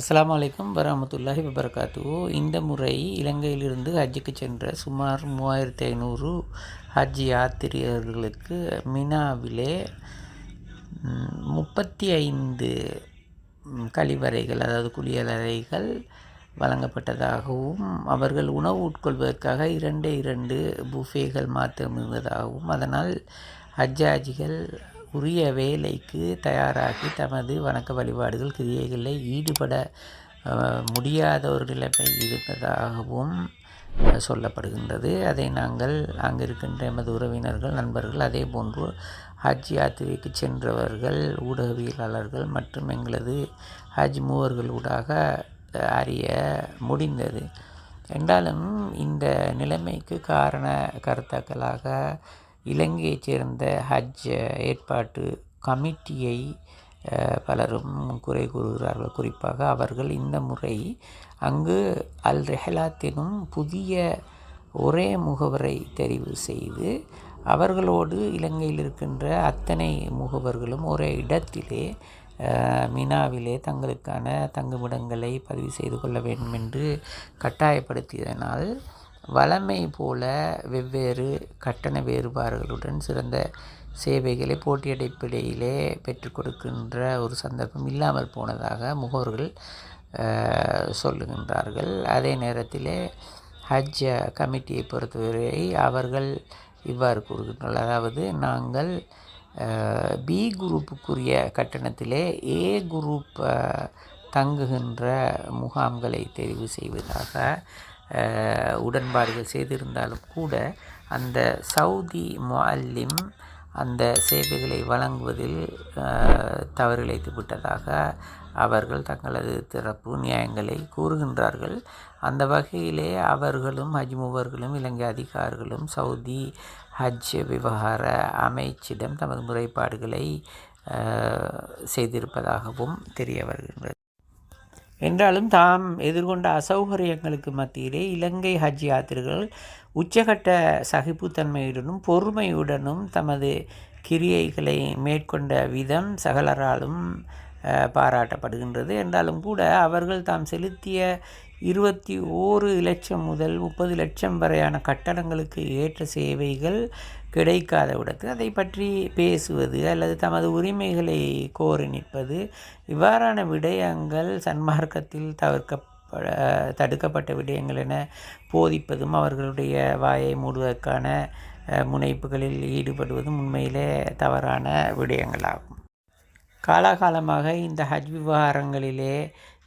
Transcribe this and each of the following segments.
அஸ்ஸலாமு அலைக்கும் வரஹ்மத்துல்லாஹி வபரகாத்துஹு. இந்த முறை இலங்கையிலிருந்து ஹஜ்ஜுக்கு சென்ற சுமார் 3500 ஹஜ் யாத்திரிகர்களுக்கு மினாவிலே 35 கழிவறைகள், அதாவது குளியலறைகள் வழங்கப்பட்டதாகவும், அவர்கள் உணவு உட்கொள்வதற்காக 2 புஃபேகள் மாத்திரம் இருந்ததாகவும், அதனால் ஹஜ்ஜாஜிகள் உரிய வேலைக்கு தயாராகி தமது வணக்க வழிபாடுகள் கிரியைகளில் ஈடுபட முடியாத ஒரு நிலைமை இருந்ததாகவும் சொல்லப்படுகின்றது. அதை நாங்கள் அங்கிருக்கின்ற எமது உறவினர்கள், நண்பர்கள், அதே போன்று ஹஜ் யாத்திரைக்கு சென்றவர்கள், ஊடகவியலாளர்கள் மற்றும் எங்களது ஹஜ் மூவர்களூடாக அறிய முடிந்தது. என்றாலும் இந்த நிலைமைக்கு காரண கர்த்தாக்களாக இலங்கையைச் சேர்ந்த ஹஜ் ஏற்பாட்டு கமிட்டியை பலரும் குறை கூறுகிறார்கள். குறிப்பாக அவர்கள் இந்த முறை அங்கு அல் ரெஹலாத் எனும் புதிய ஒரே முகவரை தெரிவு செய்து அவர்களோடு இலங்கையில் இருக்கின்ற அத்தனை முகவர்களும் ஒரே இடத்திலே மினாவிலே தங்களுக்கான தங்குமிடங்களை பதிவு செய்து கொள்ள வேண்டும் என்று கட்டாயப்படுத்தியதனால், வழமை போல வெவ்வேறு கட்டண வேறுபாடுகளுடன் சிறந்த சேவைகளை போட்டியடைப்பிடையிலே பெற்றுக் கொடுக்கின்ற ஒரு சந்தர்ப்பம் இல்லாமல் போனதாக முகவர்கள் சொல்லுகின்றார்கள். அதே நேரத்திலே ஹஜ் கமிட்டியை பொறுத்தவரை அவர்கள் இவ்வாறு கூறுகின்றனர். அதாவது, நாங்கள் பி குரூப்புக்குரிய கட்டணத்திலே ஏ குரூப் தங்குகின்ற முகாம்களை தெரிவு செய்வதாக உடன்பாடுகள் செய்திருந்தாலும் கூட, அந்த சவுதி முஅல்லிம் அந்த சேவைகளை வழங்குவதில் தவறிழைத்து விட்டதாக அவர்கள் தங்களது தரப்பு நியாயங்களை கூறுகின்றார்கள். அந்த வகையிலே அவர்களும் ஹஜ் மூவர்களும் இலங்கை அதிகாரிகளும் சவுதி ஹஜ் விவகார அமைச்சிடம் தமது முறைப்பாடுகளை செய்திருப்பதாகவும் தெரிய வருகின்றது. என்றாலும் தாம் எதிர்கொண்ட அசௌகரியங்களுக்கு மத்தியிலே இலங்கை ஹஜ் யாத்திரிகள் உச்சகட்ட சகிப்புத்தன்மையுடனும் பொறுமையுடனும் தமது கிரியைகளை மேற்கொண்ட விதம் சகலராலும் பாராட்டப்படுகின்றது. என்றாலும் கூட அவர்கள் தாம் செலுத்திய 21 லட்சம் முதல் 30 லட்சம் வரையான கட்டணங்களுக்கு ஏற்ற சேவைகள் கிடைக்காத விடத்து அதை பற்றி பேசுவது அல்லது தமது உரிமைகளை கோரி நிற்பது, இவ்வாறான விடயங்கள் சன்மார்க்கத்தில் தடுக்கப்பட்ட விடயங்கள் என போதிப்பதும் அவர்களுடைய வாயை மூடுவதற்கான முனைப்புகளில் ஈடுபடுவதும் உண்மையிலே தவறான விடயங்களாகும். காலாகாலமாக இந்த ஹஜ் விவகாரங்களிலே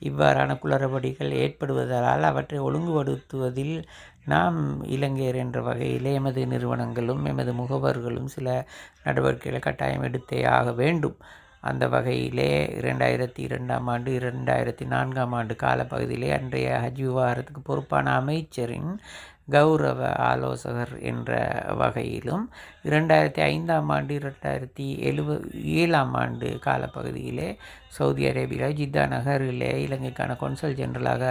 இவ்வாறான குளறுபடிகள் ஏற்படுவதால் அவற்றை ஒழுங்குபடுத்துவதில் நாம் இலங்கையர் என்ற வகையிலே எமது நிறுவனங்களும் எமது முகவர்களும் சில நடவடிக்கைகளை கட்டாயம் எடுத்தே ஆக வேண்டும். அந்த வகையிலே 2002ஆம் ஆண்டு 2004ஆம் ஆண்டு காலப்பகுதியிலே அன்றைய ஹஜ் விவகாரத்துக்கு பொறுப்பான அமைச்சரின் கௌரவ ஆலோசகர் என்ற வகையிலும் 2005ஆம் ஆண்டு 2007ஆம் ஆண்டு காலப்பகுதியிலே சவுதி அரேபியா ஜித்தா நகரிலே இலங்கைக்கான கொன்சல் ஜெனரலாக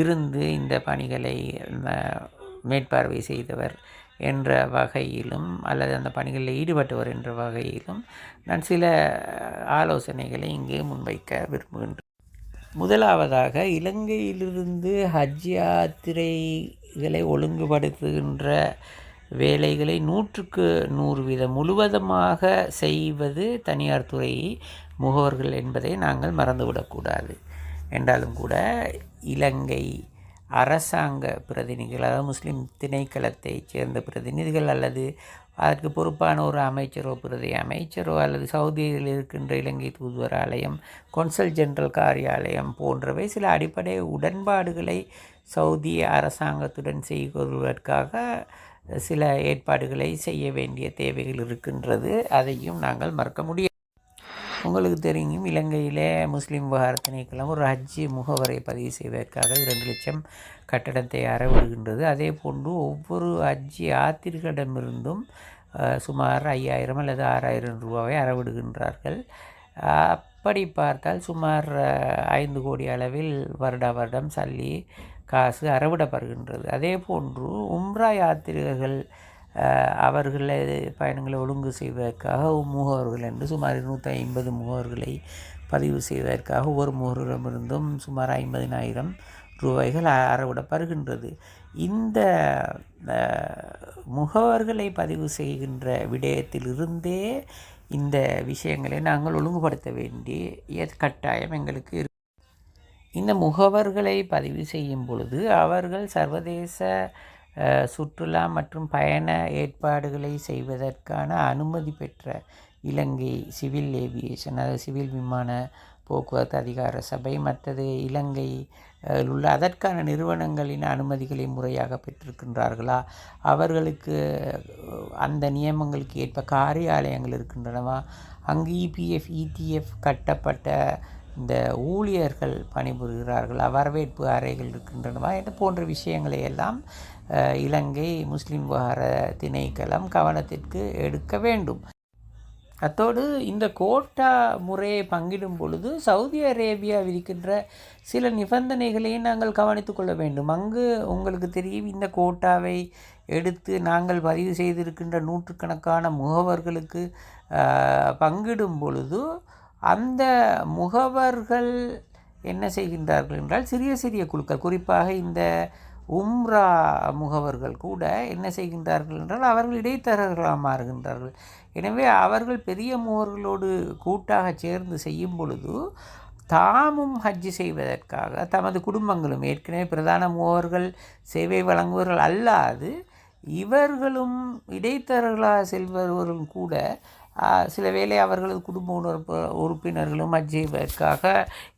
இருந்து இந்த பணிகளை மேற்பார்வை செய்தவர் என்ற வகையிலும் அல்லது அந்த பணிகளில் ஈடுபட்டவர் என்ற வகையிலும் நான் சில ஆலோசனைகளை இங்கே முன்வைக்க விரும்புகின்றேன். முதலாவதாக, இலங்கையிலிருந்து ஹஜ் யாத்திரைகளை ஒழுங்குபடுத்துகின்ற வேலைகளை 100% முழுவதுமாக செய்வது தனியார் துறை முகவர்கள் என்பதை நாங்கள் மறந்துவிடக்கூடாது. என்றாலும் கூட இலங்கை அரசாங்க பிரதிநிதிகள், அதாவது முஸ்லீம் திணைக்களத்தைச் சேர்ந்த பிரதிநிதிகள் அல்லது அதற்கு பொறுப்பான ஒரு அமைச்சரோ பிரதி அமைச்சரோ அல்லது சவுதியில் இருக்கின்ற இலங்கை தூதுவராலயம், கொன்சல் ஜெனரல் காரியாலயம் போன்றவை சில அடிப்படை உடன்பாடுகளை சவுதி அரசாங்கத்துடன் செய்வதற்காக சில ஏற்பாடுகளை செய்ய வேண்டிய தேவைகள் இருக்கின்றது. அதையும் நாங்கள் மறக்க முடியாது. உங்களுக்கு தெரியும், இலங்கையிலே முஸ்லீம் விவகார திணைக்களம் ஒரு ஹஜ் முகவரை பதிவு செய்வதற்காக 2 லட்சம் கட்டணத்தை அறவிடுகின்றது. அதே போன்று ஒவ்வொரு ஹஜ் யாத்திரிகளிடமிருந்தும் சுமார் 5000 அல்லது 6000 ரூபாவை அறவிடுகின்றார்கள். அப்படி பார்த்தால் சுமார் 5 கோடி அளவில் வருடம் சல்லி காசு அறவிடப்படுகின்றது. அதே போன்று உம்ரா யாத்திரிகர்கள் அவர்களது பயணங்களை ஒழுங்கு செய்வதற்காக முகவர்கள் என்று சுமார் 250 முகவர்களை பதிவு செய்வதற்காக ஒவ்வொரு முகவரிடமிருந்தும் சுமார் 50,000 ரூபாய்கள் அறவிடப்படுகின்றது. இந்த முகவர்களை பதிவு செய்கின்ற விடயத்திலிருந்தே இந்த விஷயங்களை நாங்கள் ஒழுங்குபடுத்த வேண்டிய கட்டாயம் எங்களுக்கு இருக்கு. இந்த முகவர்களை பதிவு செய்யும் பொழுது அவர்கள் சர்வதேச சுற்றுலா மற்றும் பயண ஏற்பாடுகளை செய்வதற்கான அனுமதி பெற்ற இலங்கை சிவில் ஏவியேஷன், அதாவது சிவில் விமான போக்குவரத்து அதிகார சபை, மற்றது இலங்கை உள்ள அதற்கான நிறுவனங்களின் அனுமதிகளை முறையாக பெற்றிருக்கின்றார்களா, அவர்களுக்கு அந்த நியமங்களுக்கு ஏற்ப காரியாலயங்கள் இருக்கின்றனவா, அங்கு இபிஎஃப் இடிஎஃப் கட்டப்பட்ட இந்த ஊழியர்கள் பணிபுரிகிறார்களா, வரவேற்பு அறைகள் இருக்கின்றனவா என்ற போன்ற விஷயங்களை எல்லாம் இலங்கை முஸ்லிம் விவகார திணைக்களம் கவனத்திற்கு எடுக்க வேண்டும். அத்தோடு இந்த கோட்டா முறையை பங்கிடும் பொழுது சவுதி அரேபியா விதிக்கின்ற சில நிபந்தனைகளையும் நாங்கள் கவனித்து கொள்ள வேண்டும். அங்கு உங்களுக்கு தெரியும், இந்த கோட்டாவை எடுத்து நாங்கள் பதிவு செய்திருக்கின்ற நூற்றுக்கணக்கான முகவர்களுக்கு பங்கிடும் பொழுது அந்த முகவர்கள் என்ன செய்கின்றார்கள் என்றால் சிறிய சிறிய குழுக்கள், குறிப்பாக இந்த உம்ரா முகவர்கள் கூட என்ன செய்கின்றார்கள் என்றால் அவர்கள் இடைத்தரகர்களாக மாறுகின்றார்கள். எனவே அவர்கள் பெரிய முகவர்களோடு கூட்டாக சேர்ந்து செய்யும் பொழுது தாமும் ஹஜ்ஜு செய்வதற்காக தமது குடும்பங்களும், ஏற்கனவே பிரதான முகவர்கள் சேவை வழங்குவர்கள் அல்லாது இவர்களும் இடைத்தரகர்களாக செல்பவர்களும் கூட சில வேளை அவர்களது குடும்ப உறுப்பினர்களும் ஹஜ் செய்வதற்காக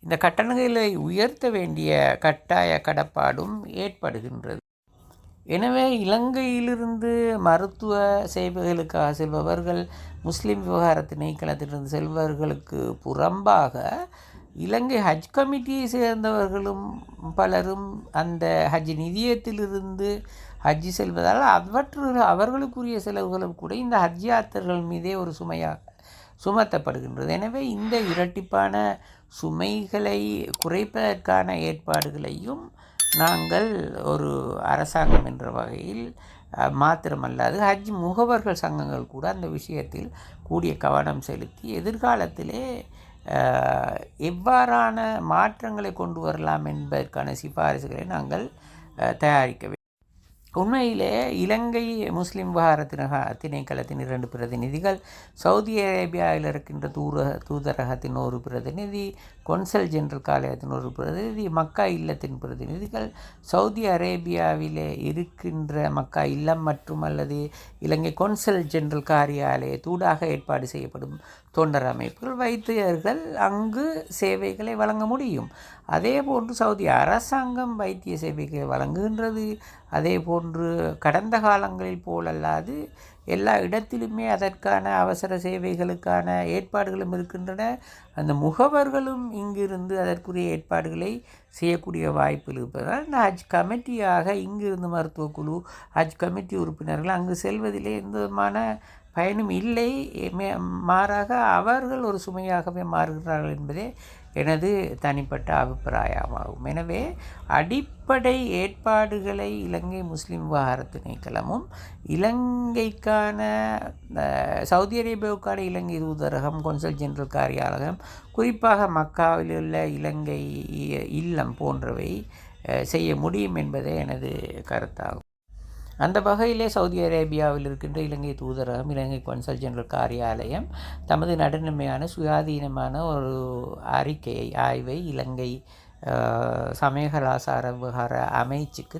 இந்த கட்டணங்களை உயர்த்த வேண்டிய கட்டாய கடப்பாடும் ஏற்படுகின்றது. எனவே இலங்கையிலிருந்து மருத்துவ சேவைகளுக்காக செல்பவர்கள், முஸ்லிம் விவகார திணைக்களத்திலிருந்து செல்பவர்களுக்கு புறம்பாக இலங்கை ஹஜ் கமிட்டியை சேர்ந்தவர்களும் பலரும் அந்த ஹஜ் நிதியத்திலிருந்து ஹஜ்ஜி செல்வதால் அவர்களுக்குரிய செலவுகளும் கூட இந்த ஹஜ் யாத்திரைகள் மீதே ஒரு சுமையாக சுமத்தப்படுகின்றது. எனவே இந்த இரட்டிப்பான சுமைகளை குறைப்பதற்கான ஏற்பாடுகளையும் நாங்கள் ஒரு அரசாங்கம் என்ற வகையில் மாத்திரமல்லாது ஹஜ் முகவர்கள் சங்கங்கள் கூட அந்த விஷயத்தில் கூடிய கவனம் செலுத்தி எதிர்காலத்திலே எவ்வாறான மாற்றங்களை கொண்டு வரலாம் என்பதற்கான சிபாரிசுகளை நாங்கள் தயாரிக்க வேண்டும். உண்மையிலே இலங்கை முஸ்லிம் விவகார திணைக்களத்தின் 2 பிரதிநிதிகள், சவுதி அரேபியாவில் இருக்கின்ற தூதரகத்தின் ஒரு பிரதிநிதி, கொன்சல் ஜெனரல் காலயத்தின் ஒரு பிரதிநிதி, மக்கா இல்லத்தின் பிரதிநிதிகள், சவுதி அரேபியாவிலே இருக்கின்ற மக்கா இல்லம் மற்றும் அல்லது இலங்கை கொன்சல் ஜெனரல் காரியாலயத்தூடாக ஏற்பாடு செய்யப்படும் தொண்டர் அமைப்புகள், வைத்தியர்கள் அங்கு சேவைகளை வழங்க முடியும். அதே போன்று சவுதி அரசாங்கம் வைத்திய சேவைகளை வழங்குகின்றது. அதே போன்று கடந்த காலங்களில் போலல்லாது எல்லா இடத்திலுமே அதற்கான அவசர சேவைகளுக்கான ஏற்பாடுகளும் இருக்கின்றன. அந்த முகவர்களும் இங்கிருந்து அதற்குரிய ஏற்பாடுகளை செய்யக்கூடிய வாய்ப்பு இருப்பதால் இந்த ஹஜ் கமிட்டியாக இங்கிருந்து மருத்துவ குழு, ஹஜ் கமிட்டி உறுப்பினர்கள் அங்கு செல்வதிலே எந்த விதமான பயனும் இல்லை. மாறாக அவர்கள் ஒரு சுமையாகவே மாறுகிறார்கள் என்பதே எனது தனிப்பட்ட அபிப்பிராயமாகும். எனவே அடிப்படை ஏற்பாடுகளை இலங்கை முஸ்லிம் விவகார திணைக்களமும் இலங்கைக்கான சவுதி அரேபியாவுக்கான இலங்கை தூதரகம், கொன்சல் ஜெனரல் காரியாலயம், குறிப்பாக மக்காவில் உள்ள இலங்கை இல்லம் போன்றவை செய்ய முடியும் என்பதே எனது கருத்தாகும். அந்த வகையிலே சவுதி அரேபியாவில் இருக்கின்ற இலங்கை தூதரகம், இலங்கை கொன்சல் ஜெனரல் காரியாலயம் தமது நடுநிலைமையான சுயாதீனமான ஒரு ஆய்வை இலங்கை சமய கலாசார விவகார அமைச்சுக்கு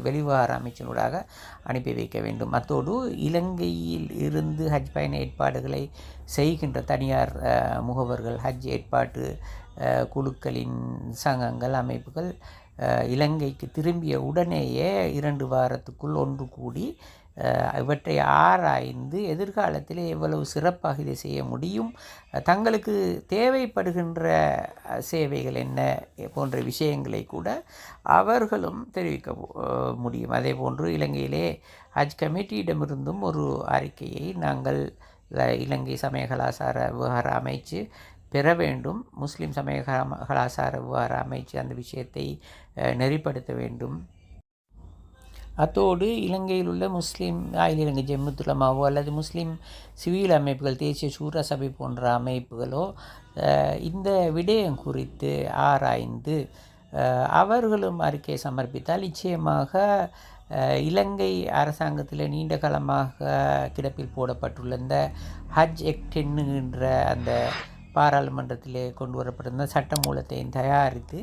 வெளிவிவகார அமைச்சினூடாக அனுப்பி வைக்க வேண்டும். அத்தோடு இலங்கையில் இருந்து ஹஜ் பயண ஏற்பாடுகளை செய்கின்ற தனியார் முகவர்கள், ஹஜ் ஏற்பாட்டு குழுக்களின் சங்கங்கள், அமைப்புகள் இலங்கைக்கு திரும்பிய உடனேயே 2 வாரத்துக்குள் ஒன்று கூடி இவற்றை ஆராய்ந்து எதிர்காலத்தில் எவ்வளவு சிறப்பாக இதை செய்ய முடியும், தங்களுக்கு தேவைப்படுகின்ற சேவைகள் என்ன போன்ற விஷயங்களை கூட அவர்களும் தெரிவிக்க முடியும். அதே போன்று இலங்கையிலே ஹஜ் கமிட்டியிடமிருந்தும் ஒரு அறிக்கையை நாங்கள் இலங்கை சமய கலாசார விவகார அமைச்சு பெற வேண்டும். முஸ்லிம் சமய கலாசார விவகார அமைச்சு அந்த விஷயத்தை நெறிப்படுத்த வேண்டும். அத்தோடு இலங்கையில் உள்ள முஸ்லீம் அகில இலங்கை ஜம்மியத்துல் உலமாவோ அல்லது முஸ்லீம் சிவில் அமைப்புகள், தேசிய சூரா சபை போன்ற அமைப்புகளோ இந்த விடயம் குறித்து ஆராய்ந்து அவர்களும் அறிக்கை சமர்ப்பித்தால் நிச்சயமாக இலங்கை அரசாங்கத்தில் நீண்ட காலமாக கிடப்பில் போடப்பட்டுள்ள இந்த ஹஜ் எக்ட் என்கின்ற அந்த பாராளுமன்றத்திலே கொண்டு வரப்பட்டிருந்த சட்டமூலத்தையும் தயாரித்து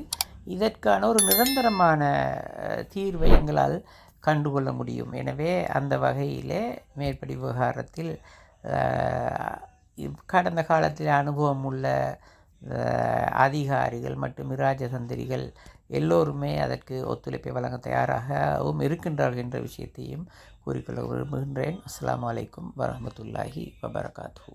இதற்கான ஒரு நிரந்தரமான தீர்வை எங்களால் கண்டுகொள்ள முடியும். எனவே அந்த வகையிலே மேற்படி விவகாரத்தில் கடந்த காலத்தில் அனுபவம் உள்ள அதிகாரிகள் மற்றும் இராஜதந்திரிகள் எல்லோருமே அதற்கு ஒத்துழைப்பை வழங்க தயாராகவும் இருக்கின்றார்கள் என்ற விஷயத்தையும் கூறிக்கொள்ள விரும்புகின்றேன். அஸ்ஸலாமு அலைக்கும் வரஹ்மத்துல்லாஹி வபரகாத்துஹு.